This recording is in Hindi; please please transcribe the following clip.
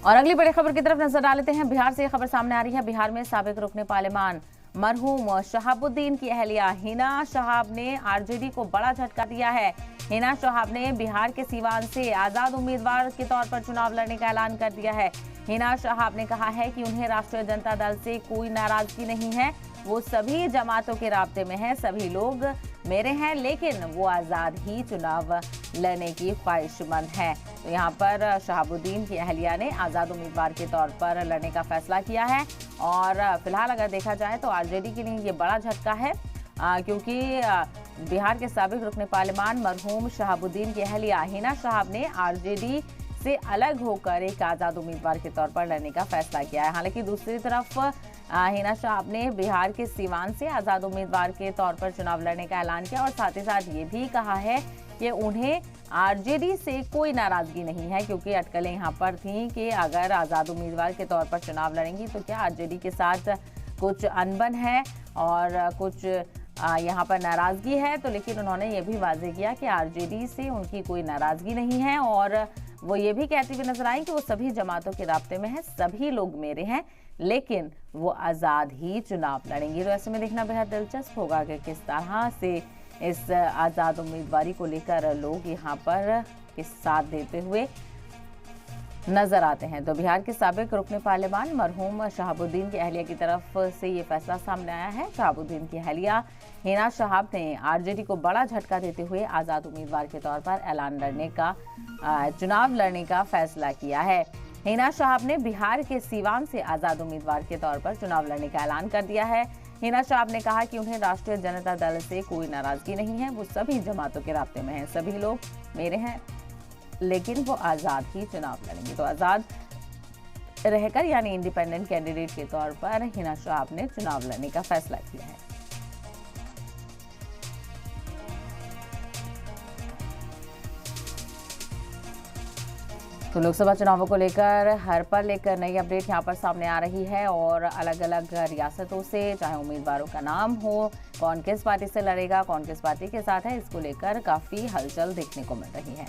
और अगली बड़ी खबर की तरफ नजर डाल लेते हैं। बिहार से यह खबर सामने आ रही है। बिहार में साबिक रुकने पार्लियामान मरहूम शहाबुद्दीन की अहलिया हिना शहाब ने आरजेडी को बड़ा झटका दिया है। हिना शहाब ने बिहार के सीवान से आजाद उम्मीदवार के तौर पर चुनाव लड़ने का ऐलान कर दिया है। हिना शहाब ने कहा है कि उन्हें राष्ट्रीय जनता दल से कोई नाराजगी नहीं है, वो सभी जमातों के राब्ते में है, सभी लोग मेरे हैं, लेकिन वो आज़ाद ही चुनाव लड़ने की ख्वाहिशमंद है। तो यहाँ पर शहाबुद्दीन की अहलिया ने आज़ाद उम्मीदवार के तौर पर लड़ने का फैसला किया है। और फिलहाल अगर देखा जाए तो आरजेडी के लिए ये बड़ा झटका है, क्योंकि बिहार के साबिक रुकने पार्लियामान मरहूम शहाबुद्दीन की अहलिया हिना शहाब ने आरजेडी से अलग होकर एक आज़ाद उम्मीदवार के तौर पर लड़ने का फैसला किया है। हालांकि दूसरी तरफ हिना शहाब ने बिहार के सीवान से आज़ाद उम्मीदवार के तौर पर चुनाव लड़ने का ऐलान किया और साथ ही साथ ये भी कहा है कि उन्हें आरजेडी से कोई नाराजगी नहीं है, क्योंकि अटकलें यहाँ पर थीं कि अगर आज़ाद उम्मीदवार के तौर पर चुनाव लड़ेंगी तो क्या आरजेडी के साथ कुछ अनबन है और कुछ यहाँ पर नाराजगी है। तो लेकिन उन्होंने ये भी वाजे किया कि आरजेडी से उनकी कोई नाराजगी नहीं है और वो ये भी कहती हुई नजर आई कि वो सभी जमातों के राब्ते में है, सभी लोग मेरे हैं, लेकिन वो आज़ाद ही चुनाव लड़ेंगी। तो ऐसे में देखना बेहद दिलचस्प होगा कि किस तरह से इस आज़ाद उम्मीदवारी को लेकर लोग यहाँ पर किस साथ देते हुए नजर आते हैं। तो बिहार के साबिक रुकने पार्लियामान मरहूम शहाबुद्दीन की अहलिया की तरफ से ये फैसला सामने आया है। शहाबुद्दीन की अहलिया हिना शहाब ने आरजेडी को बड़ा झटका देते हुए आज़ाद उम्मीदवार के तौर पर चुनाव लड़ने का फैसला किया है। हिना शहाब ने बिहार के सीवान से आज़ाद उम्मीदवार के तौर पर चुनाव लड़ने का ऐलान कर दिया है। हिना शहाब ने कहा कि उन्हें राष्ट्रीय जनता दल से कोई नाराजगी नहीं है, वो सभी जमातों के राब्ते में हैं, सभी लोग मेरे हैं, लेकिन वो आज़ाद ही चुनाव लड़ेंगे। तो आज़ाद रहकर यानी इंडिपेंडेंट कैंडिडेट के तौर पर हिना शहाब ने चुनाव लड़ने का फैसला किया है। तो लोकसभा चुनावों को लेकर हर पल एक नई अपडेट यहाँ पर सामने आ रही है और अलग अलग रियासतों से चाहे उम्मीदवारों का नाम हो, कौन किस पार्टी से लड़ेगा, कौन किस पार्टी के साथ है, इसको लेकर काफ़ी हलचल देखने को मिल रही है।